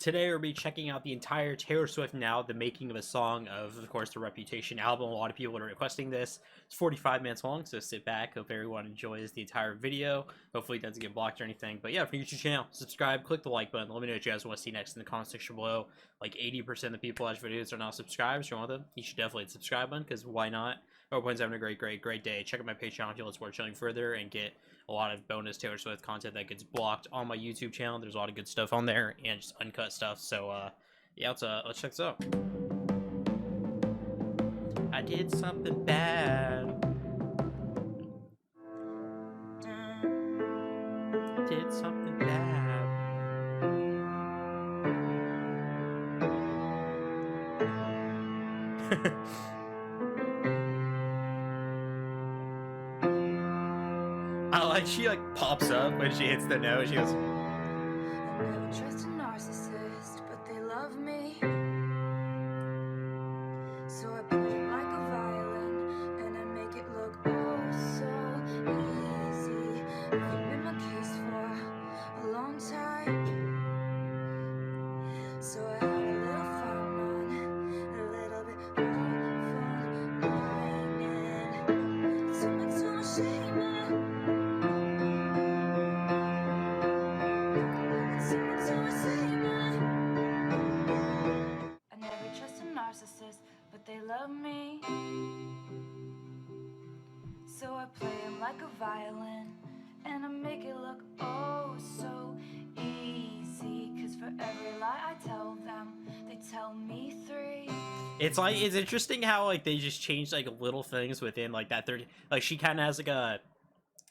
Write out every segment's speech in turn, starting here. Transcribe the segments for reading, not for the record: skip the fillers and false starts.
Today we'll be checking out the entire Taylor Swift Now, the making of a song of course, the Reputation album. A lot of people are requesting this. It's 45 minutes long, so sit back. Hope everyone enjoys the entire video. Hopefully it doesn't get blocked or anything. But yeah, for your YouTube channel, subscribe, click the like button. Let me know what you guys want to see next in the comment section below. Like 80% of the people watch videos are not subscribed. So you should definitely hit the subscribe button, because why not? Hope everyone's having a great day. Check out my Patreon if you want to support chilling further and get a lot of bonus Taylor Swift content that gets blocked on my YouTube channel. There's a lot of good stuff on there and just uncut stuff. So yeah, let's check this out. I did something bad. Did something bad. I like she pops up when she hits the note. She goes, I never trust a narcissist, but they love me. So I play it like a violin, and I make it look oh so easy. You've been my case for a long time, so I have a little fun on, a little bit fun lying. So much to my shame. I never trust a narcissist, but they love me. So I play them like a violin, and I make it look oh so easy. Cause for every lie I tell them, they tell me three. it's interesting how they just change little things within that third. She kind of has a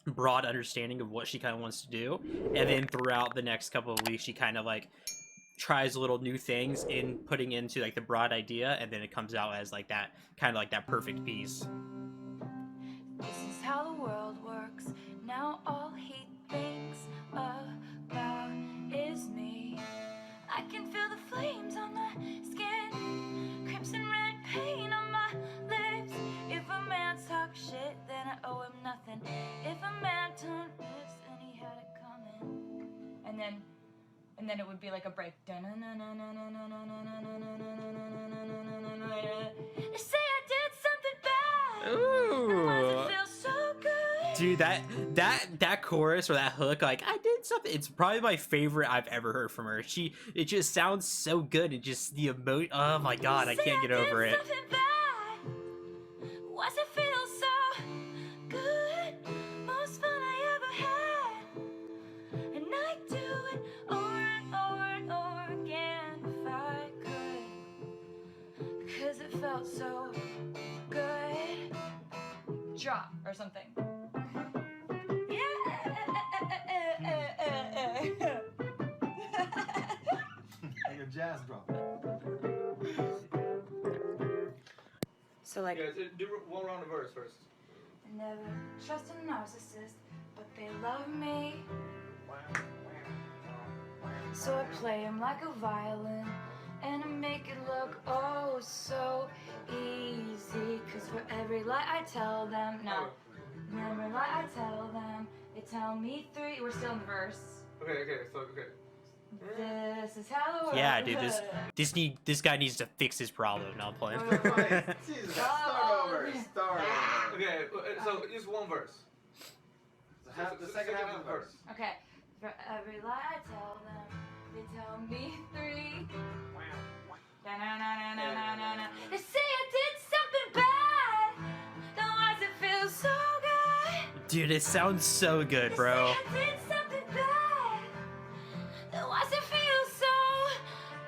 broad understanding of what she kind of wants to do, and then throughout the next couple of weeks she kind of tries little new things in putting into the broad idea, and then it comes out as that kind of that perfect piece. This is how the world works. Now all he thinks about is me. I can feel the flames on my skin, crimson red paint on my lips. If a man talks shit, then I owe him nothing. If a man turned lips, and he had it coming. And then it would be like a break. They say I did something bad. Ooh. Why does it feel so good? Dude, that chorus or that hook, I did something. It's probably my favorite I've ever heard from her. It just sounds so good. It just the emotion. Oh my god, I can't get over it. Why does it feel so good? Most fun I ever had, and I do it over and over and over again if I could, because it felt so good. Drop or something. Like a jazz drop. So like, Yeah, do one round of verse first. I never trust a narcissist, but they love me. So I play him like a violin, and I make it look oh so easy. Cause for every lie I tell them, no, every lie I tell them, they tell me three. We're still in the verse. Okay, so This is how the world Yeah, dude, this guy needs to fix his problem. No, I'm playing. Jesus, start over. Okay, so just one verse. The second half of the verse. Okay, for every lie I tell them, they tell me three. Na-na-na-na-na-na-na. They say I did something bad. Then why does it feel so good? Dude, it sounds so good, bro. They say I did something bad. Then why does it feel so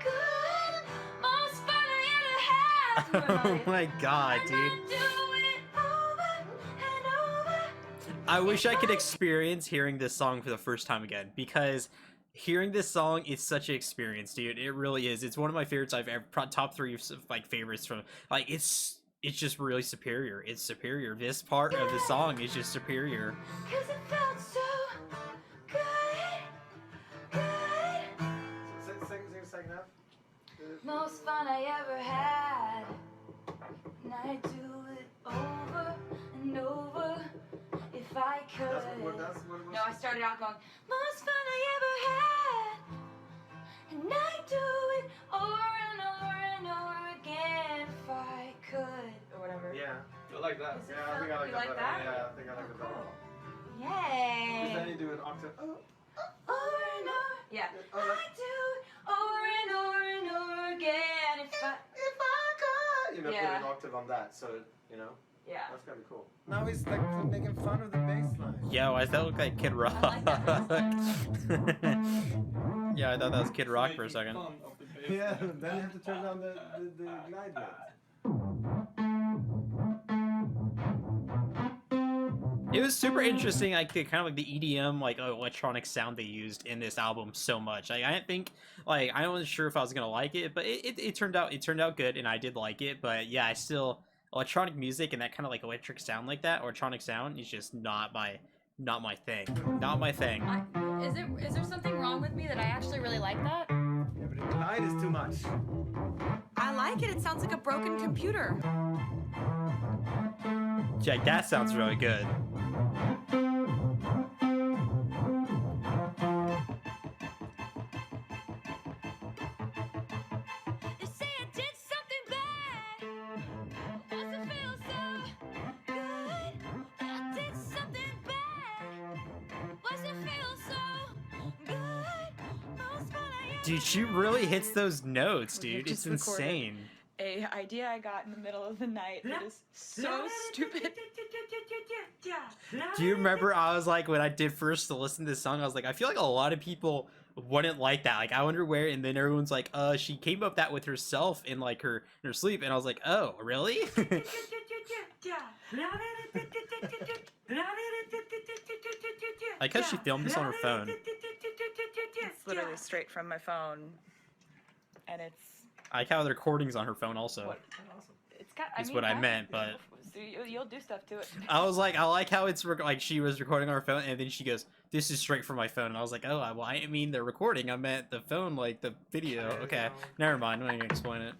good? Most fun I ever had. Oh my god, And dude. I do it over and over. I wish I could experience hearing this song for the first time again, because hearing this song is such an experience, dude. It really is. It's one of my favorites I've ever, top 3 favorites from, it's just really superior. It's superior. This part of the song is just superior. Cause it felt so good. Sing the second half. Most fun I ever had. And I do it over and over if I could. No, I started out going, most fun I ever had. And I do like that. Is it Yeah, I think I like you that like better. that? Yeah, I think I like it better. Yay! Because then you do an octave. Over and over. Yeah. Oh, I do over and over again. If I could, put Yeah. an octave on that, so yeah. that's gonna be cool. Now he's like making fun of the bass line. Yo, why does that look like Kid Rock? like that Yeah, I thought that was Kid Rock for a second. Yeah, then you have to turn down the glide rate. It was super interesting, like the kind of like the EDM like electronic sound they used in this album so much. Like I didn't think, like I wasn't sure if I was gonna like it, but it turned out good, and I did like it. But yeah, I still electronic music and that kind of like electric sound like that, electronic sound is just not my thing. Not my thing. Is there something wrong with me that I actually really like that? Yeah, but the glide is too much. I like it. It sounds like a broken computer. Jack, that sounds really good. They say I did something bad. Does it feel so good? I did something bad. Why's it feel so good? Most fun I Dude, she really hits those notes, We have dude. It's just recorded. insane. A idea I got in the middle of the night that is so stupid. Do you remember I was like, when I did first to listen to this song, I was like, I feel like a lot of people wouldn't like that. Like, I wonder where, and then everyone's like, she came up that with herself in like in her sleep, and I was like, oh, really? Like how she filmed this on her phone. It's literally straight from my phone, and it's I like how the recording's on her phone also. what it's got. Is what I meant, but so you'll do stuff to it. I was like, I like how it's like she was recording on her phone, and then she goes, "This is straight from my phone." And I was like, "Oh, well, I didn't mean the recording. I meant the phone, like the video." Okay, never mind. I'm not gonna explain it.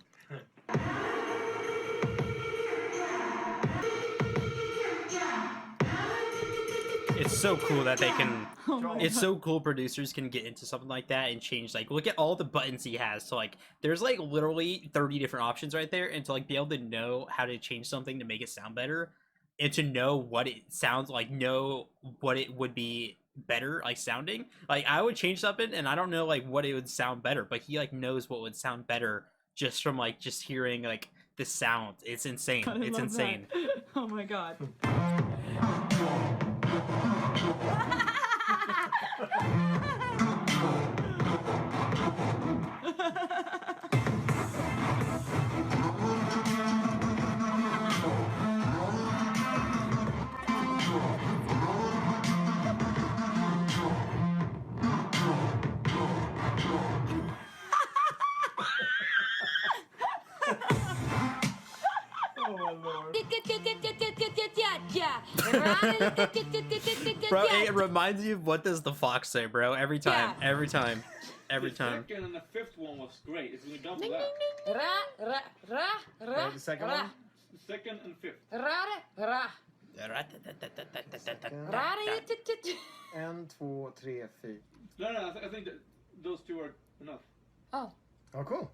It's so cool that they can. It's so cool producers can get into something like that and change. Like, look at all the buttons he has. So like, there's like literally 30 different options right there, and to like be able to know how to change something to make it sound better, and to know what it sounds like, know what it would be better like sounding. Like I would change something, and I don't know like what it would sound better, but he like knows what would sound better just from like just hearing like the sound. It's insane. God, I It's love insane. that. Oh my god. Oh my lord. Bro, it reminds you of what does the fox say, bro? Every time, Yeah. every time, every time. The second and the fifth one was great. It's gonna double that. The second one? The second and fifth. En, två, tre, fyra. No, I think that those two are enough. Oh, cool.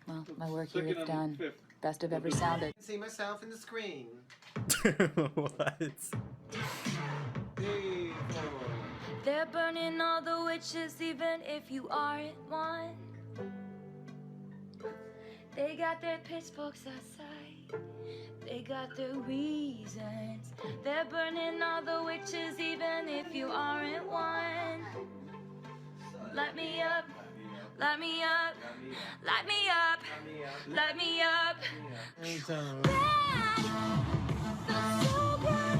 Well, my work here Second is and done. fifth. Best I've ever sounded. See myself in the screen. What? 3, 4. They're burning all the witches, even if you aren't one. They got their pitchforks outside. They got their reasons. They're burning all the witches, even if you aren't one. Light me up, light me up, light me up, light me up. Bad, felt so good.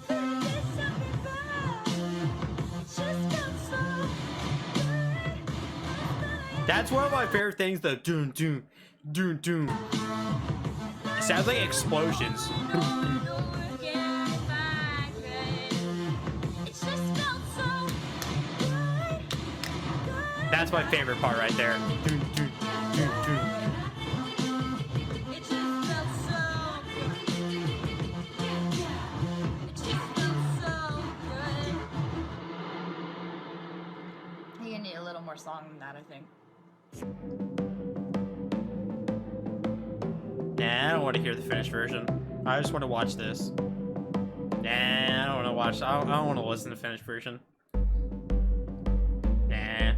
There is something bad. It just felt so good. That's one of my favorite things. The doom doom doom doom. It sounds like explosions. That's my favorite part right there. Doom, doom, doom, doom. You need a little more song than that, I think. Nah, I don't want to hear the finished version. I just want to watch this. Nah, I don't want to watch. I don't want to listen to the finished version. Nah.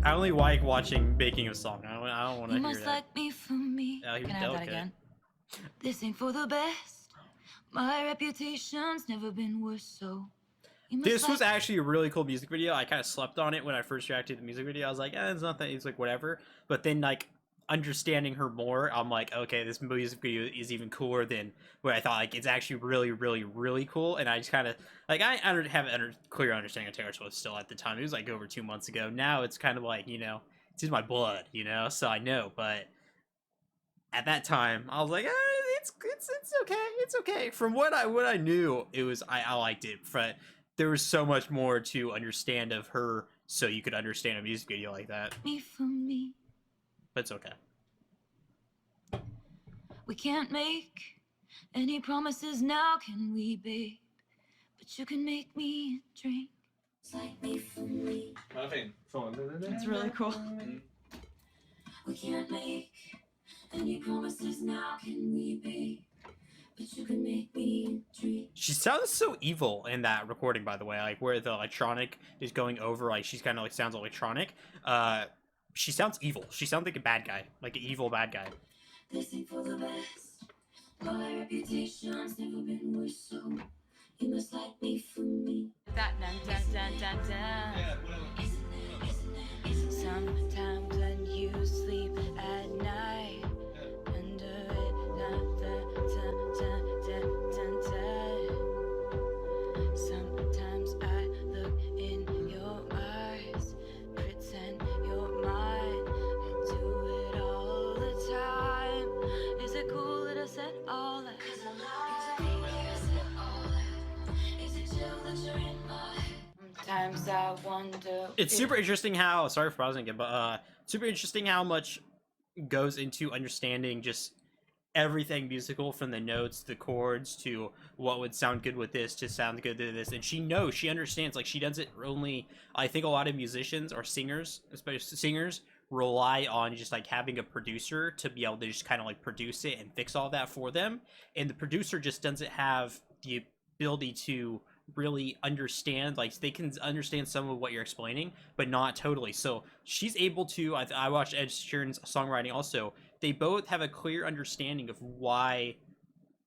I only like watching making a song. I don't want to You hear must that. like me for me. Oh, he was Can I have that delicate. again? This ain't for the best. My reputation's never been worse, so you must This was like actually a really cool music video. I kind of slept on it when I first reacted to the music video. I was like, it's nothing. It's like whatever. But then like understanding her more, I'm like, okay, this music video is even cooler than what I thought. Like it's actually really, really, really cool. And I just kind of like I don't have a clear understanding of Taylor Swift still at the time. It was like over 2 months ago. Now it's kind of like, you know, it's in my blood, you know. So I know, but at that time, I was like, it's okay, it's okay. From what I knew, it was I liked it. But there was so much more to understand of her, so you could understand a music video like that. me for me. But it's okay. We can't make any promises now, can we, babe? But you can make me drink. It's like me for me. Nothing. It's really cool. We can't make any promises now, can we, babe? But you can make me drink. She sounds so evil in that recording, by the way. Like where the electronic is going over, like she's kind of like sounds electronic. She sounds evil. She sounds like a bad guy, like an evil bad guy. This ain't for the best. My reputation's never been worse, so you must like me for me. That dun dun dun dun dun. Yeah, whatever. Sometimes when you sleep at night, under it, dun, dun, dun, dun, dun, dun, dun. Sometimes I look in your eyes, pretend you're mine, and do it all the time. Is it cool that I said all that? Is it okay that I said all that? Is it chill that you're in my head? Sometimes I wonder. It's if- super interesting how, sorry for pausing again, but super interesting how much goes into understanding just everything musical, from the notes, the chords, to what would sound good with this, to sound good to this. And she knows, she understands, like she does it only, I think a lot of musicians or singers, especially singers, rely on just like having a producer to be able to just kind of like produce it and fix all that for them. And the producer just doesn't have the ability to really understand, like they can understand some of what you're explaining but not totally. So she's able to, I watched Ed Sheeran's songwriting also, they both have a clear understanding of why,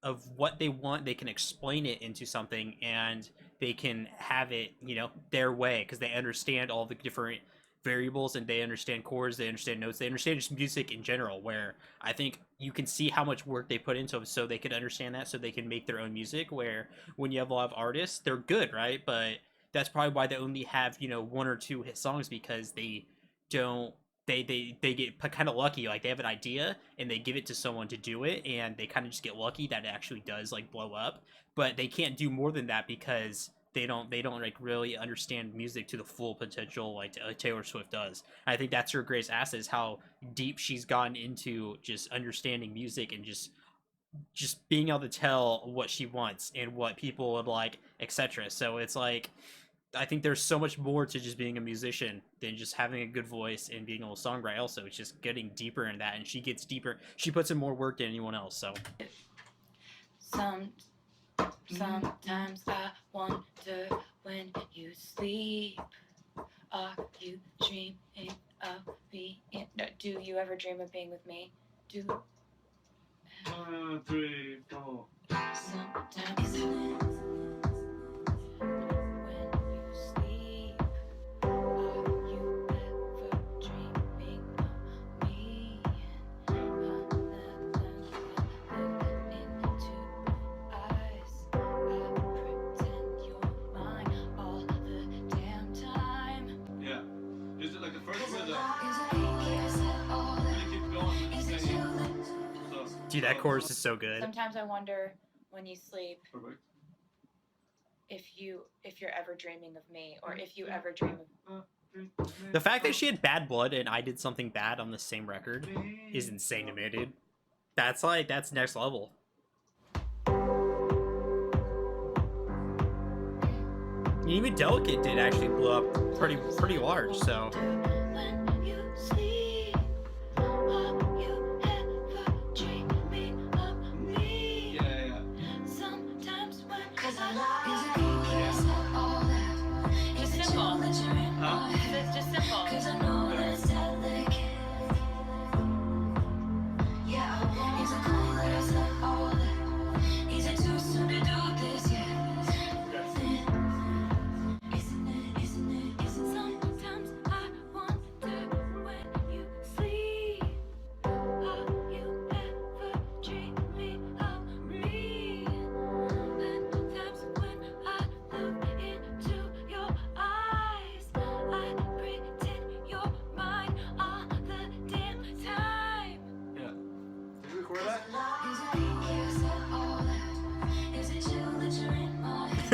of what they want. They can explain it into something and they can have it, you know, their way, because they understand all the different variables and they understand chords, they understand notes, they understand just music in general, where I think you can see how much work they put into it so they could understand that, so they can make their own music. Where when you have a lot of artists, they're good, right? But that's probably why they only have, you know, 1 or 2 hit songs, because they don't, they get kind of lucky. Like they have an idea and they give it to someone to do it, and they kind of just get lucky that it actually does like blow up. But they can't do more than that because they don't like really understand music to the full potential like Taylor Swift does. And I think that's her greatest asset, is how deep she's gotten into just understanding music and just being able to tell what she wants and what people would like, etc. So it's like, I think there's so much more to just being a musician than just having a good voice and being able to songwrite. Also, it's just getting deeper in that, and she gets deeper. She puts in more work than anyone else. So Sometimes I wonder when you sleep, are you dreaming of me? Do you ever dream of being with me? 1, 2, 3, 4. Sometimes when you sleep, are you ever dreaming of me? Look into eyes, I pretend you're mine all the damn time. Yeah. Is it like the first rhythm? Really keep going. So, dude, that chorus is so good. Sometimes I wonder when you sleep perfect. if you're ever dreaming of me, or if you ever dream of. The fact that she had Bad Blood and I Did Something Bad on the same record is insane to me, dude. That's like, that's next level. And even Delicate did actually blow up pretty large, so When you sleep, are you ever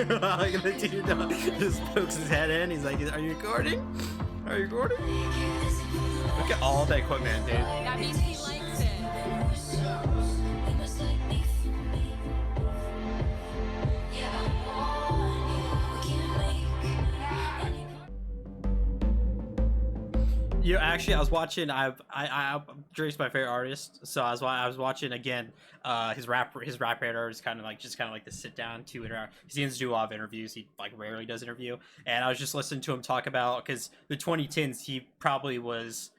Like, the dude just pokes his head in. He's like, "Are you recording? Are you recording?" Look at all that equipment, dude. That means he likes it. You know, actually, I was watching. Drake's my favorite artist, so I was watching again. His rap radar is kind of like the sit down to interact. He seems to do a lot of interviews. He like rarely does interview, and I was just listening to him talk about, because the 2010s he probably was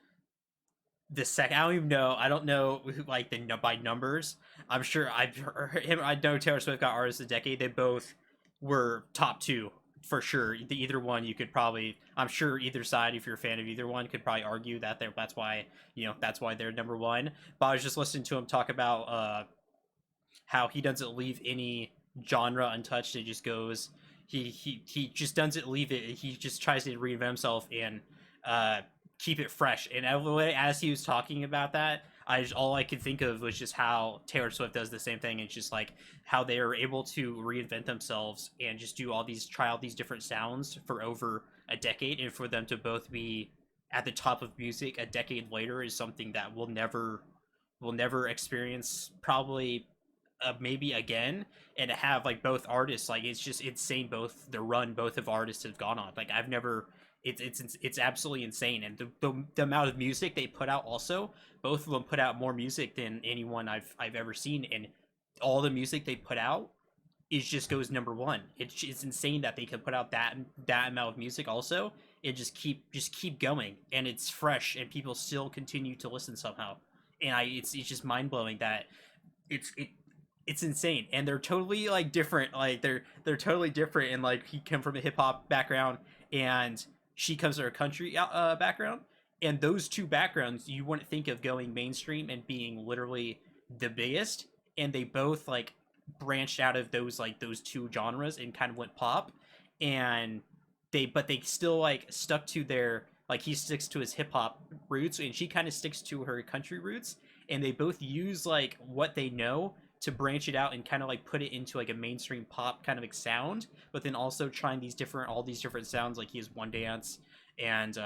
the second. I don't know like by numbers. I'm sure I've heard him. I know Taylor Swift got Artist of the Decade. They both were top two for sure. Either one, you could probably, I'm sure either side, if you're a fan of either one, could probably argue that that's why they're number one. But I was just listening to him talk about how he doesn't leave any genre untouched. It just goes, he just doesn't leave it. He just tries to reinvent himself and keep it fresh. And as he was talking about that, all I could think of was just how Taylor Swift does the same thing. It's just like how they are able to reinvent themselves and just try out these different sounds for over a decade, and for them to both be at the top of music a decade later is something that we'll never experience, probably maybe again. And to have like both artists, like, it's just insane, both the run both of artists have gone on. Like, I've never, it's absolutely insane. And the amount of music they put out, also both of them put out more music than anyone I've ever seen, and all the music they put out just goes number one. It's insane that they can put out that amount of music also and just keep going, and it's fresh, and people still continue to listen somehow. And it's just mind-blowing that it's insane. And they're totally like different. Like they're totally different. And like, he come from a hip-hop background and she comes from a country background, and those two backgrounds you wouldn't think of going mainstream and being literally the biggest, and they both like branched out of those two genres and kind of went pop. And they still like stuck to their, like, he sticks to his hip-hop roots and she kind of sticks to her country roots, and they both use like what they know to branch it out and kind of like put it into like a mainstream pop kind of like sound, but then also trying all these different sounds. Like, he has One Dance and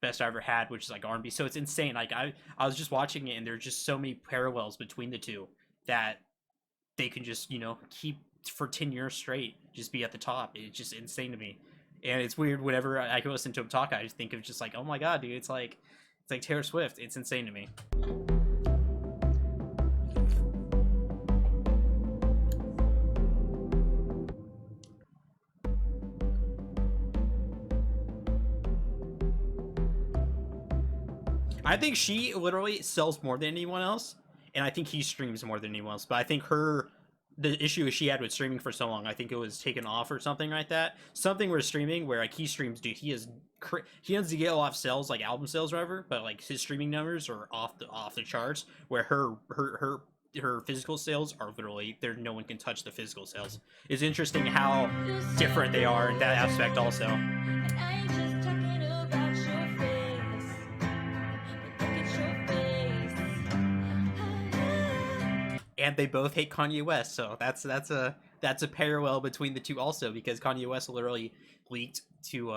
Best I Ever Had, which is like R&B. So it's insane. Like, I was just watching it, and there's just so many parallels between the two that they can just, keep for 10 years straight, just be at the top. It's just insane to me. And it's weird, whenever I can listen to him talk, I just think of just like, oh my god, dude, it's like Taylor Swift. It's insane to me. I think she literally sells more than anyone else, and I think he streams more than anyone else. But I think the issue she had with streaming for so long, I think it was taken off or something like that. Something with streaming where like he streams, dude, he doesn't get a lot of sales, like album sales or whatever, but like his streaming numbers are off the charts. Where her physical sales are literally there. No one can touch the physical sales. It's interesting how different they are in that aspect also. And they both hate Kanye West, so that's a parallel between the two also, because Kanye West literally leaked to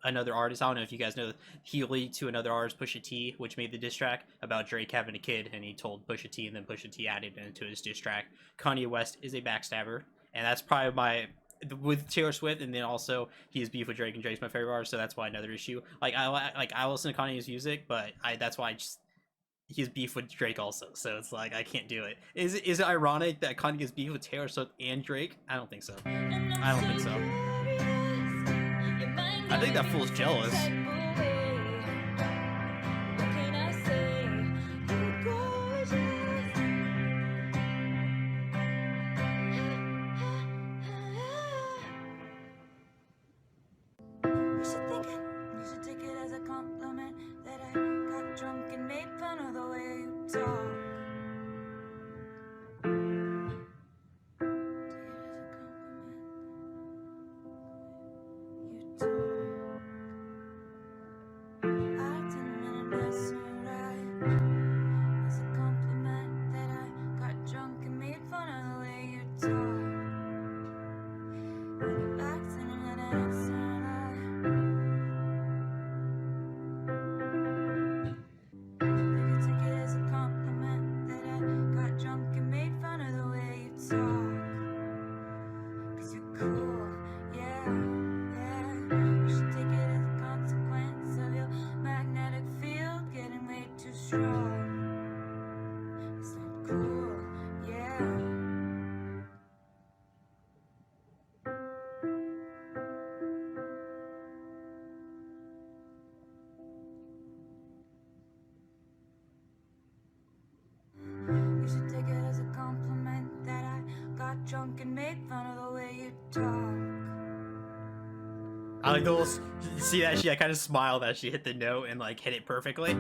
another artist. I don't know if you guys know, he leaked to another artist, Pusha T, which made the diss track about Drake having a kid, and he told Pusha T, and then Pusha T added it into his diss track. Kanye West is a backstabber, and that's probably with Taylor Swift, and then also he has beef with Drake, and Drake's my favorite artist, so that's why another issue. I listen to Kanye's music, but that's why he has beef with Drake also, so it's like I can't do it. Is it ironic that Kanye has beef with Taylor Swift and Drake? I don't think so. I think that fool's jealous. You should take it as a compliment that I got drunk and made fun of the way you talk. Take it as a compliment. You talk. Acting in a mess, alright. It's a compliment that I got drunk and made fun of the way you talk. strong. It's not cool, yeah. You should take it as a compliment that I got drunk and made fun of the way you talk. I like the little, see that she kind of smiled as she hit the note and like hit it perfectly. You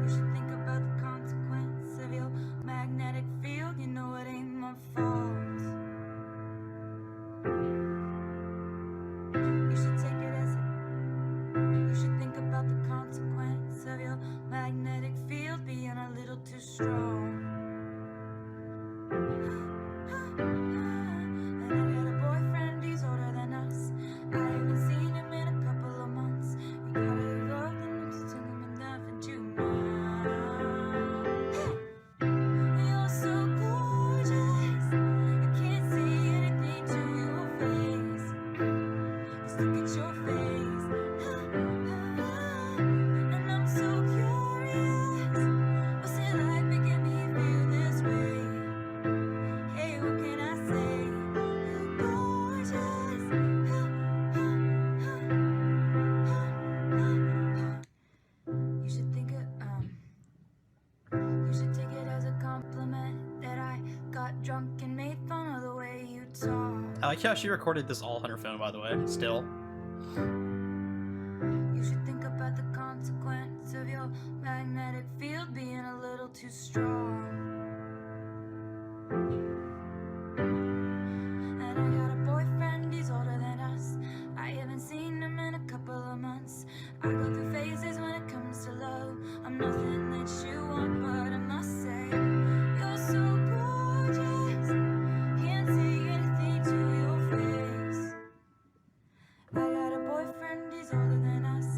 should think about the consequence of your magnetic field. You know it ain't my fault. You should take it as you should think about the consequence of your magnetic field being a little too strong. And I got a boyfriend, he's older than us. I haven't seen him in a couple of months. You gotta love the next to him and nothing to know. You're so gorgeous, I can't see anything to your face. Just look at your face. And I'm so curious, what's it like making me feel this way? Hey, what can I say? You're gorgeous. You should think you should take it as a compliment that I got drunk and made fun of the way you talk. I like how she recorded this all on her phone, by the way, still. You should think about the consequence of your magnetic field being a little too strong. And I got a boyfriend, he's older than us. I haven't seen him in a couple of months. I go through phases when it comes to love. I'm nothing that you want, but I must say, you're so gorgeous. Can't see anything to your face. I got a boyfriend, he's older than us.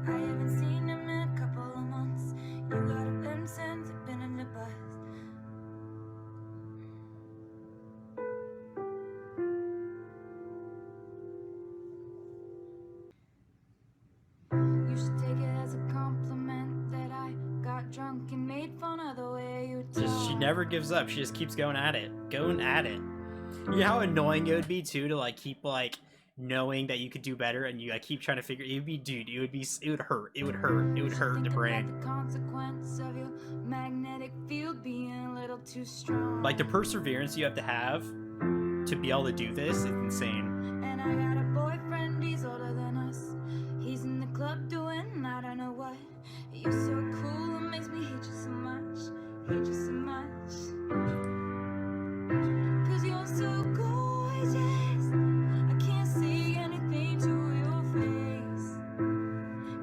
I haven't seen him in a couple of months. You got a Vincent, I've been in the bus. You should take it as a compliment that I got drunk and made fun of the way you talk. She never gives up. She just keeps going at it. Going at it. You know how annoying it would be too to like keep like knowing that you could do better and you like keep trying to figure it would be dude, it would hurt. It would hurt the brain. The consequence of your magnetic field being a little too strong. Like the perseverance you have to be able to do this is insane. And I got a boyfriend, he's older than us. He's in the club doing I don't know what. You're so cool, it makes me hate you so much. Hate you so much. Cause you're so gorgeous. I can't see anything to your face.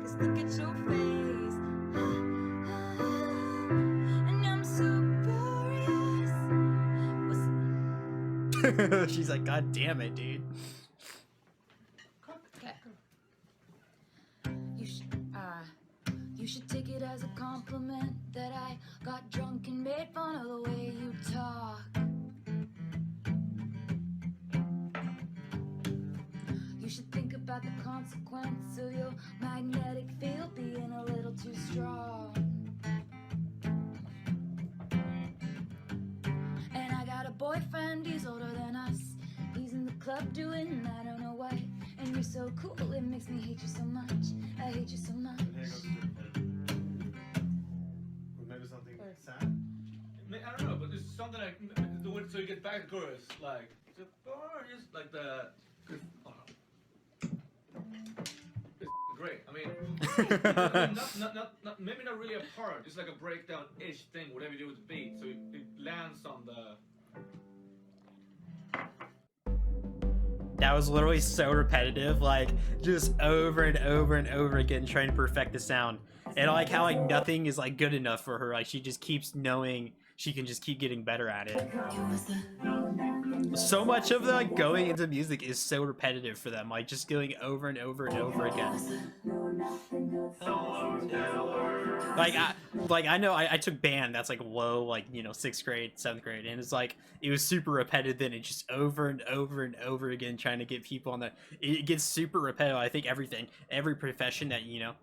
Cause look at your face. And I'm so curious. She's like, God damn it, dude. You should take it as a compliment that I got drunk and made fun of the way you talk. You should think about the consequence of your magnetic field being a little too strong. And I got a boyfriend, he's older than us. He's in the club doing I don't know what. And you're so cool, it makes me hate you so much. I hate you so much. Maybe something sad? I don't know, but it's something like the way so you get back to chorus, like just like the. It's great. I mean, not maybe not really a part. It's like a breakdown-ish thing. Whatever you do with the beat, so it lands on the. That was literally so repetitive, like just over and over and over again trying to perfect the sound. And I like how like nothing is like good enough for her. Like she just keeps knowing she can just keep getting better at it. So much of the like going into music is so repetitive for them, like just going over and over and over again. Like I know I took band that's like low, like, you know, 6th grade, 7th grade, and it's like it was super repetitive then, it's just over and over and over again trying to get people on the, it gets super repetitive. I think every profession that, you know,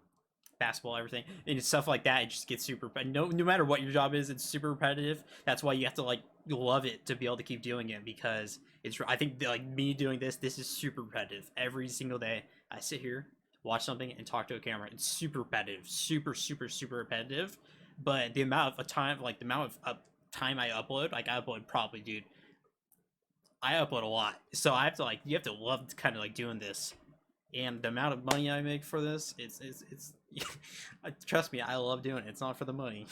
basketball, everything, and stuff like that. It just gets super. No matter what your job is, it's super repetitive. That's why you have to like love it to be able to keep doing it, because it's. I think like me doing this is super repetitive. Every single day, I sit here, watch something, and talk to a camera. It's super repetitive, super repetitive. But the amount of time, like the amount of time I upload, like I upload probably, dude. I upload a lot, so I have to like. You have to love kind of like doing this. And the amount of money I make for this, it's trust me, I love doing it. It's not for the money.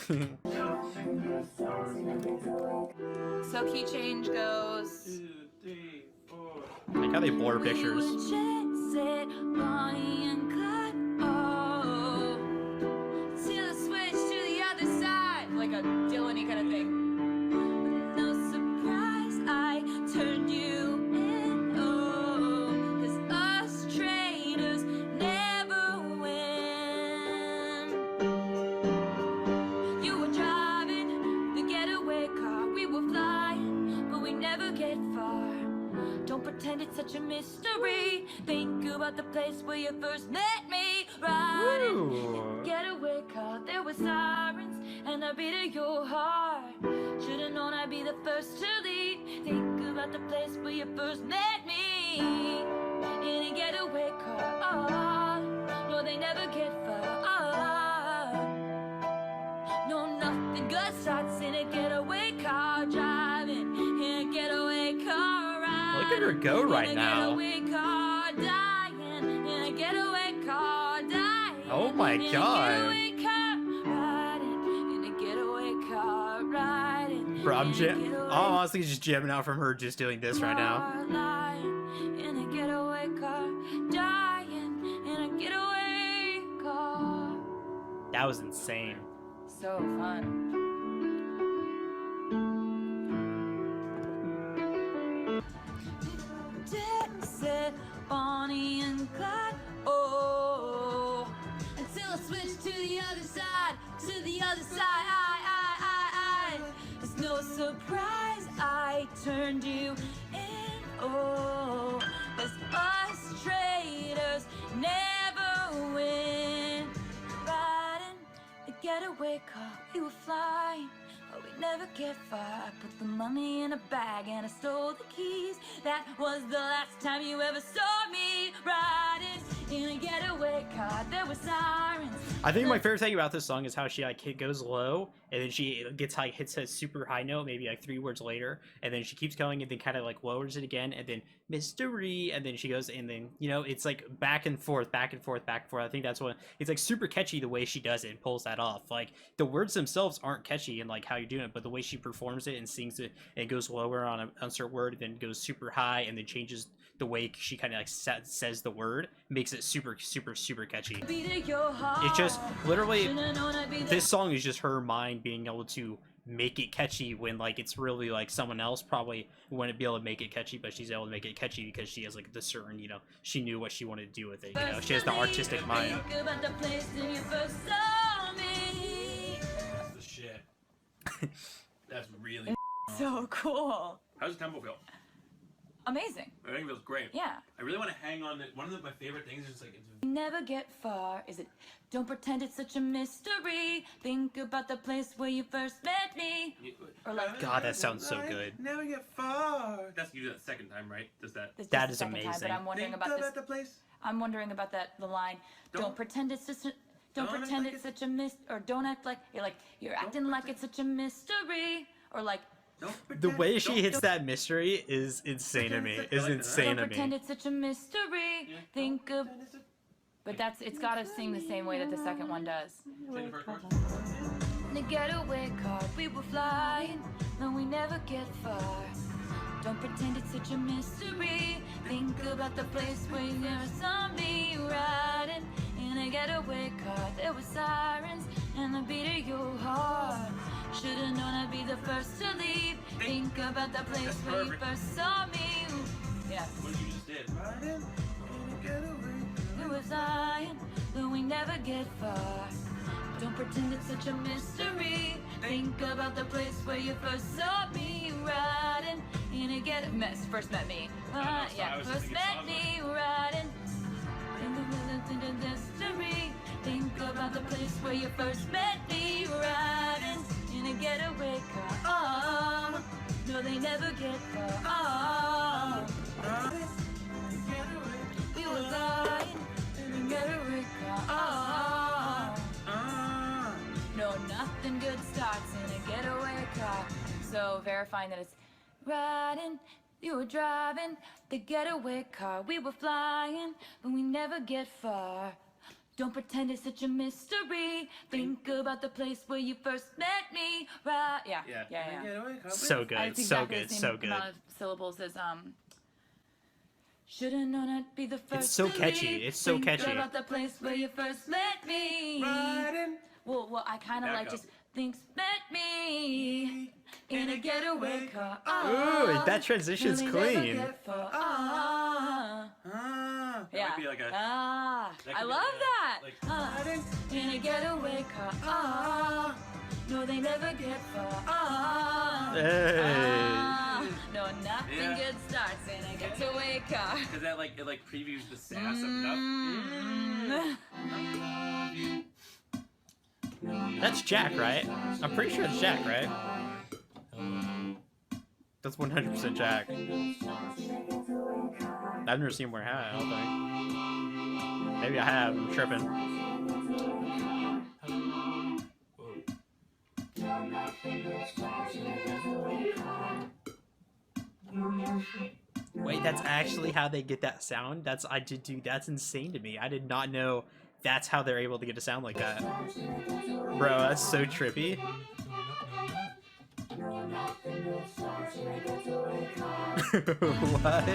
So key change goes. 2, 3, 4. Like how they blur pictures. Like a Dylan-y kind of thing. No surprise, I turned you in. Oh, 'cause us traitors never win. You were driving the getaway car, we were flying, but we never get far. Don't pretend it's such a mystery. Think about the place where you first met me. Riding Ooh. getaway car, there were sirens and I beat at your heart. Should've known I'd be the first to leave. Think about the place where you first met me. In a getaway car, oh, no, they never get far. No, nothing good starts in a getaway car. Driving in a getaway car. Look at her go right now. Oh my god. Bro, I'm honestly just jamming out from her just doing this right now. In a getaway car, dying in a getaway car. That was insane. So fun. Didn't say Bonnie and Clyde, oh, until I switched to the other side, to the other side. It's no surprise I turned you in, oh, 'cause us traitors never win. Riding the getaway car, we were flying, but we never get far. I put the money in a bag and I stole the keys. That was the last time you ever saw me riding in a getaway car. There were sirens. I think my favorite thing about this song is how she like goes low and then she gets high, hits a super high note, maybe like 3 words later, and then she keeps going and then kind of like lowers it again, and then mystery, and then she goes, and then it's like back and forth, back and forth, back and forth. I think that's what it's like, super catchy the way she does it and pulls that off. Like the words themselves aren't catchy and like how you're doing it, but the way she performs it and sings it and goes lower on a uncertain word, and then goes super high, and then changes the way she kind of like says the word, makes it super catchy. It's just literally, this song is just her mind being able to make it catchy when like it's really like someone else probably wouldn't be able to make it catchy, but she's able to make it catchy because she has like the certain, she knew what she wanted to do with it. She has the artistic mind. That's the shit. That's really So cool. How's the tempo feel? Amazing. I think it feels great. Yeah. I really want to hang on to one of my favorite things is like it's Never get far. Is it? Don't pretend it's such a mystery. Think about the place where you first met me. Or like, God, that sounds so good. Never get far. That's you do that second time, right? Does that? This That the is second time, amazing. but I'm wondering about this. the place. I'm wondering about the line. Don't pretend it's just. Don't act pretend like it's such a or don't act like you're acting like it's such a mystery, or like. The way she hits that mystery is insane to me. Is insane to don't pretend me. it's such a mystery. Think of. But it's gotta sing the same way that the second one does. In a getaway car, we were flying, and we never get far. Don't pretend it's such a mystery. Think about the place where you never saw me riding. In a getaway car, there were sirens and the beat of your heart. Should've known I'd be the first to leave. Think about the place where you first saw me. Yeah. What you just did. We were flying, but we never get far. Don't pretend it's such a mystery. Think about the place where you first saw me riding. In a First met me. I was first thinking met songs. me riding. In the mystery. Think about about the place where you first met me. Riding in a getaway car. Oh, no, they never get far. Oh, we were lying in a getaway car. Oh, no, nothing good starts in a getaway car. So verifying that it's riding, you were driving the getaway car. We were flying, but we never get far. Don't pretend it's such a mystery. Think about the place where you first met me. Right? Yeah. So I good, think so exactly good, the same so good. amount of syllables as Should've known I'd be the first. so to catchy, leave. it's so Think catchy. about the place where you first met me. Well, I kind of like just think met me in a getaway car. Ooh, that transition's clean. Yeah. might be like a- I could be love like that. In a getaway car. No, they never get far. Hey. No, nothing Yeah. good starts in a getaway car. Because that like it like previews the sass of enough. That's Jack, right? I'm pretty sure it's Jack, right? That's 100% Jack. I've never seen him wear a hat, I don't think. Maybe I have, I'm tripping. Wait, that's actually how they get that sound? That's insane to me. I did not know that's how they're able to get a sound like that. Bro, that's so trippy. What?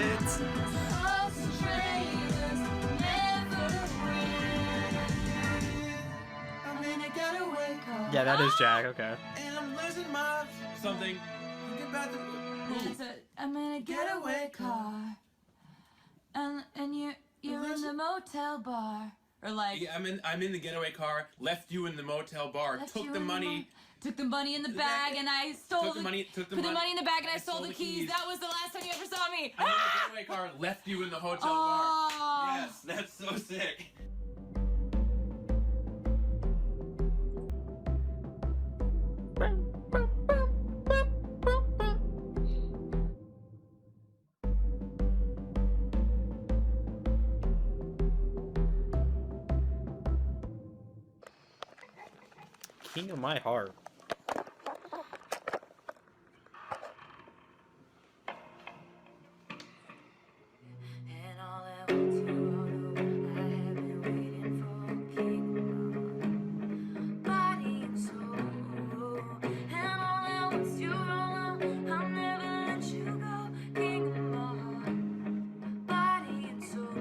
Yeah, that is Jack, okay. And I'm losing my Something. thinking about the I'm in a getaway car, and you're in the motel bar, or like Yeah, I'm in the getaway car. Left you in the motel bar. left Took you the in money. took the money in the bag, and I stole Took the money. put the money in the bag, and I stole the keys. That was the last time you ever saw me. I'm in the getaway car. Left you in the hotel Oh. bar. Yes, that's so sick. King of my heart. And all I want to know, I have been waiting for king body and soul. And all I want to know, I'll never let you go, king of my heart, body and soul.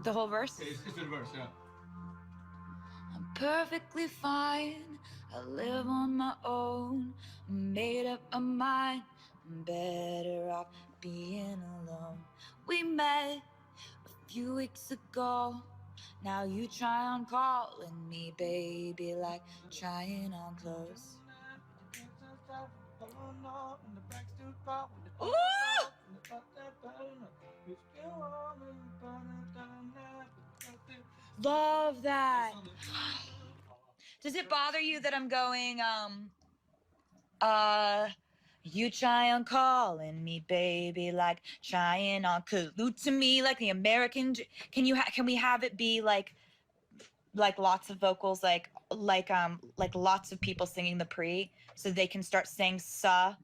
The whole verse? Okay, it's the verse, yeah. I'm perfectly fine. I live on my own. Made up my mind. I'm better off being alone. We met a few weeks ago. Now you try on calling me baby, like trying on clothes. Ooh! Love that. Does it bother you that I'm going, you try on calling me baby, like trying on collude to me like the American can we have it be like lots of vocals, like lots of people singing the pre, so they can start saying salute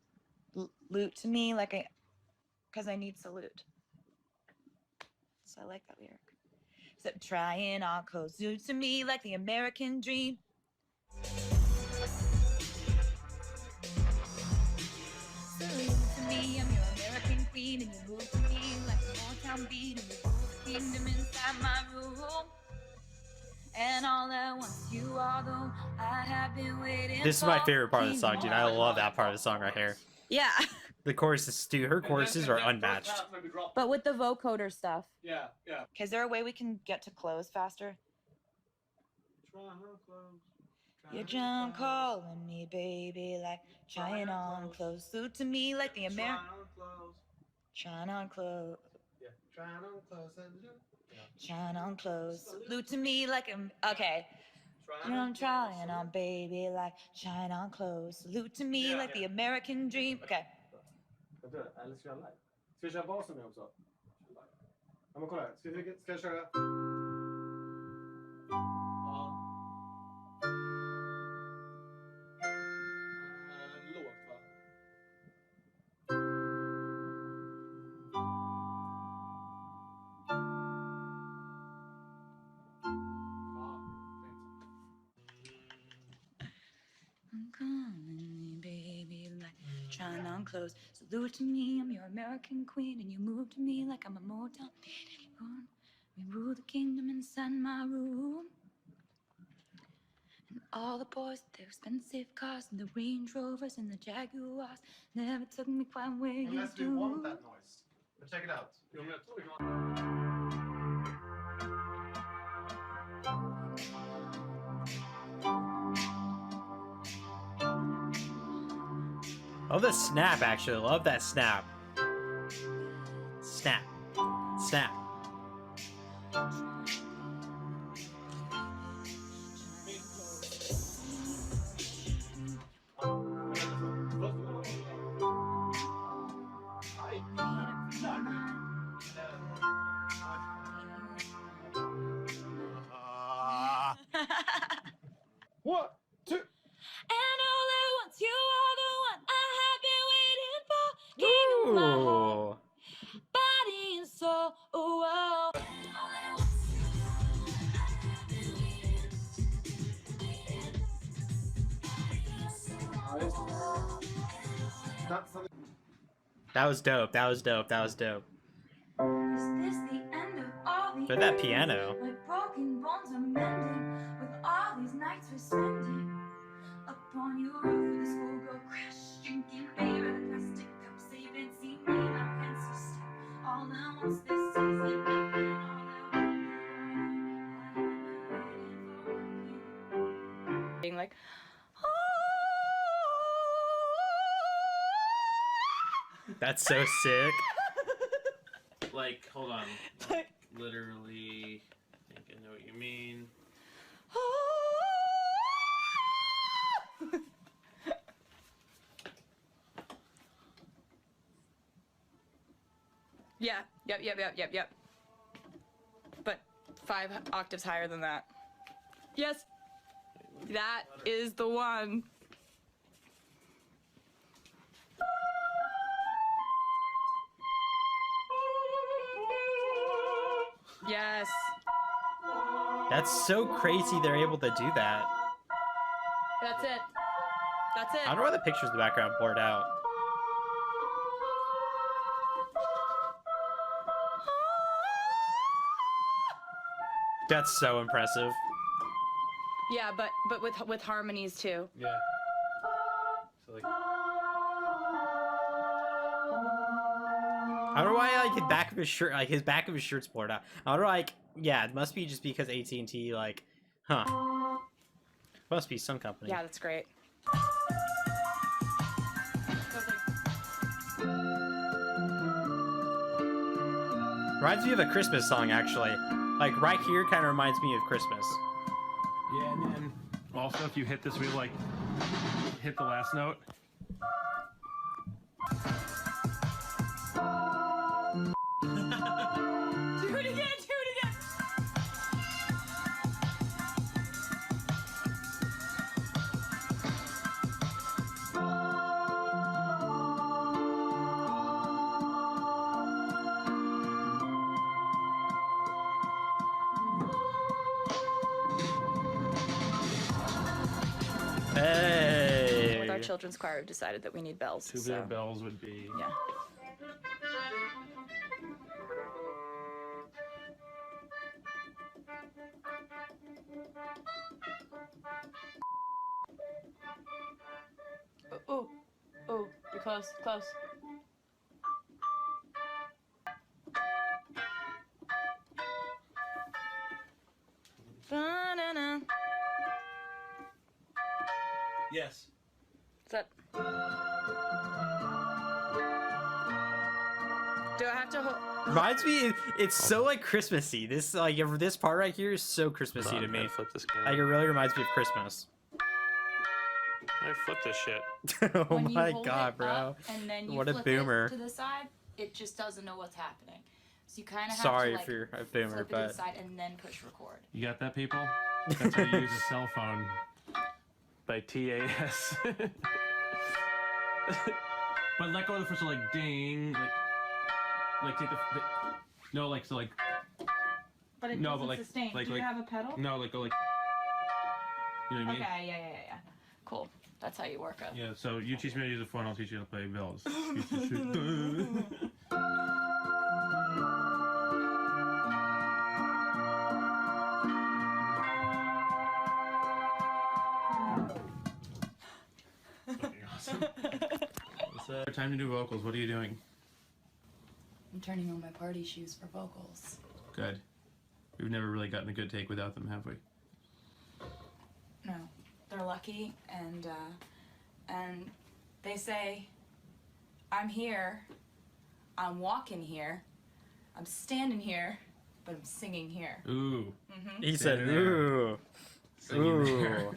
to me, like because I need salute. So I like that lyric. So trying on collude to me like the American dream. Salute to me, I'm your American queen, and you move to me like a Motown beat, and you rule the kingdom inside my room. And all at once, you are the one I have been waiting This is my for. favorite part of the song, dude. I love that part of the song right here. Yeah. The choruses, dude, her choruses are unmatched. But with the vocoder stuff. Yeah, yeah. Okay, is there a way we can get to close faster? You're John calling me baby, like trying on close. Salute to me like the American. Trying on close. Yeah. Trying on close and look. Trying on close. Salute to me like okay. I'm trying on baby, like trying on close. Salute to me like the American dream. Okay. Eller ska jag live? Ska jag köra basen med också? Ja men kolla här. Ska jag köra? Låt, va? I'm calling me baby, like trying on close. Salute to me, I'm your American queen, and you move to me like I'm a Motown. We rule the kingdom inside my room. And all the boys with their expensive cars, and the Range Rovers and the Jaguars, never took me quite where you Unless we do. want that noise. But check it out. Jo, men jag tror det kan Love the snap, actually. Love that snap. Snap. Snap. One, two. And all at once, you are the one I have been waiting for. King of my heart, Ooh. body and soul. Oh, oh. That was dope. That was dope. That was dope. Is this the end of all the But that piano. My broken bones are mending with all these nights we're spending upon your roof with a schoolgirl crash, drinking beer at a plastic cup, saving seen me my pencil stick. All at once this season, nothing all at once. Being like, That's so sick. Like, hold on. Like- Literally, I think I know what you mean. yeah, yep. But 5 octaves higher than that. Yes, that is the one. Yes. That's so crazy they're able to do that. That's it. That's it. I don't know why the pictures in the background blurred out. That's so impressive. Yeah, but with harmonies too. Yeah. So like. I don't know why like his back of his shirt, like his back of his shirt's blurred out. I don't know, like, yeah, it must be just because AT&T, like, huh? Must be some company. Yeah, that's great. Reminds me of a Christmas song, actually. Like right here, kind of reminds me of Christmas. Yeah, and then also if you hit this, we like hit the last note. Do it again, do it again. Hey. With our children's choir, we've decided that we need bells. Tubular So. bells would be. Yeah. Oh, oh, you're close, close. Ba-na-na. Yes. Is that? Do I have to hold? Reminds me, it's so like Christmassy. This like this part right here is so Christmassy to me. Flip this Like it really reminds me of Christmas. I flip this shit. Oh When you my hold god, it bro! up and then you What a flip boomer. it to the side, it just doesn't know what's happening. So you kind of have Sorry to like if you're a boomer, flip it to the but side and then push record. You got that, people? That's how you use a cell phone. By TAS. But let go of the first one, like ding, like take the no, like so like But it No, doesn't but like- sustain. like- Do like- you have a pedal? no, like go like. You know what I mean? Okay, yeah. Cool. That's how you work it. Yeah. So you teach me how to use a phone, I'll teach you how to play bells. Fucking awesome. It's time to do vocals. What are you doing? I'm turning on my party shoes for vocals. Good. We've never really gotten a good take without them, have we? No, they're lucky, and they say, I'm here, I'm walking here, I'm standing here, but I'm singing here. Ooh. he said, Sitting there. "Ooh, Singing there. ooh."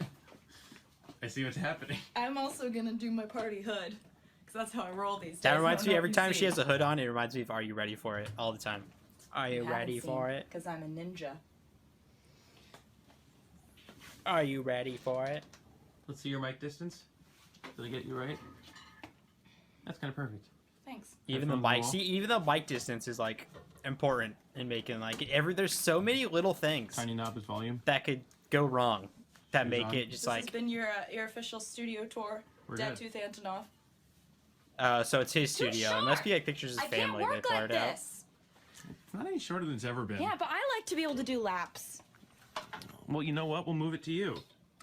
I see what's happening. I'm also gonna do my party hood, because that's how I roll these days. That reminds me every time she has a hood on. It reminds me of "Are you ready for it?" all the time. Are you ready for it? Because I'm a ninja. Are you ready for it? Let's see your mic distance. Did I get you right? That's kind of perfect. Thanks. Even the Headphones mic, roll. see, even the mic distance is like important in making like there's so many little things Tiny knob is volume. that could go wrong that Who's make on? it just This has like been your official studio tour, We're Dead good. Tooth Antonov. so it's his Too studio. It must short. be like pictures of I his can't family work that like blurred out. this. It's not any shorter than it's ever been. Yeah, but I like to be able to do laps. Well, you know what? We'll move it to you.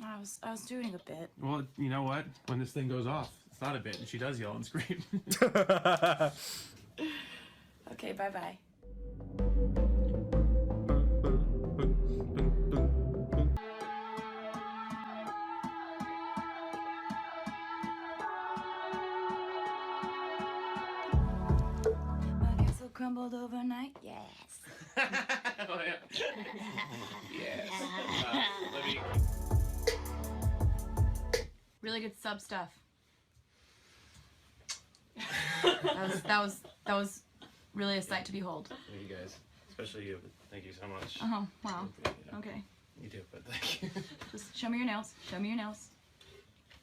I was doing a bit. Well, you know what? When this thing goes off, it's not a bit, and she does yell and scream. Okay, bye bye. My castle crumbled overnight. Yes. Oh, yeah. Yes. Let me. Really good sub stuff. that was really a sight to behold. Thank you guys, especially you. Thank you so much. Oh wow. You know, Okay. You do, but thank you. Just show me your nails. Show me your nails.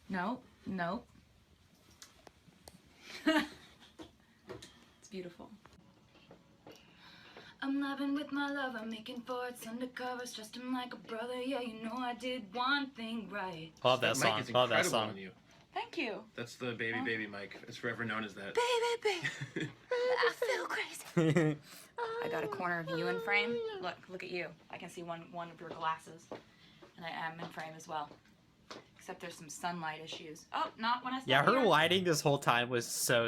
No. No. It's beautiful. I'm loving with my love, I'm making forts undercovers, trust him like a brother, yeah, you know I did one thing right. Love that mic song. is Love that incredible song. on you. Thank you. That's the baby mic. It's forever known as that. Baby, baby, I feel crazy. I got a corner of you in frame. Look at you. I can see one of your glasses, and I am in frame as well. Except there's some sunlight issues. Oh, not when I. Yeah, her here. lighting this whole time was so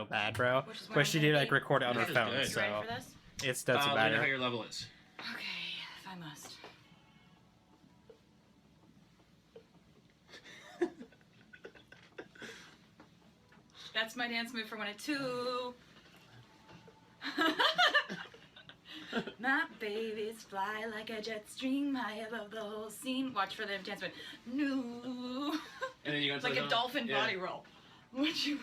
bad, bro. Which is where But I'm she gonna did like be. record it on her This is phone, good. You ready so for this? it doesn't Let me know how matter. your level is. Okay, if I must. That's my dance move for when I two. My babies fly like a jet stream high above the whole scene. Watch for them dance move. No. And then you go Like a dolphin body roll. Would you?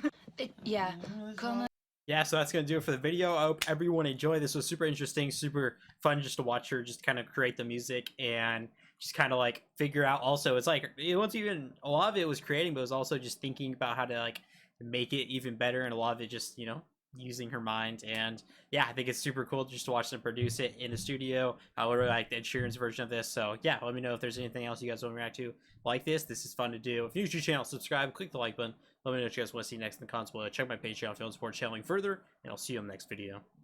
Yeah. Come on. Yeah, so that's gonna do it for the video. I hope everyone enjoyed. This was super interesting, super fun just to watch her just kind of create the music and just kind of like figure out. Also, it's like it wasn't even a lot of it was creating, but it was also just thinking about how to like make it even better, and a lot of it just using her mind. And yeah, I think it's super cool just to watch them produce it in the studio. I really like the Ed Sheeran's version of this. So yeah, let me know if there's anything else you guys want to react to like this. This is fun to do. If you're new to the channel, subscribe, click the like button. Let me know what you guys want to see next in the console. Check my Patreon if you want to support channeling further, and I'll see you on the next video.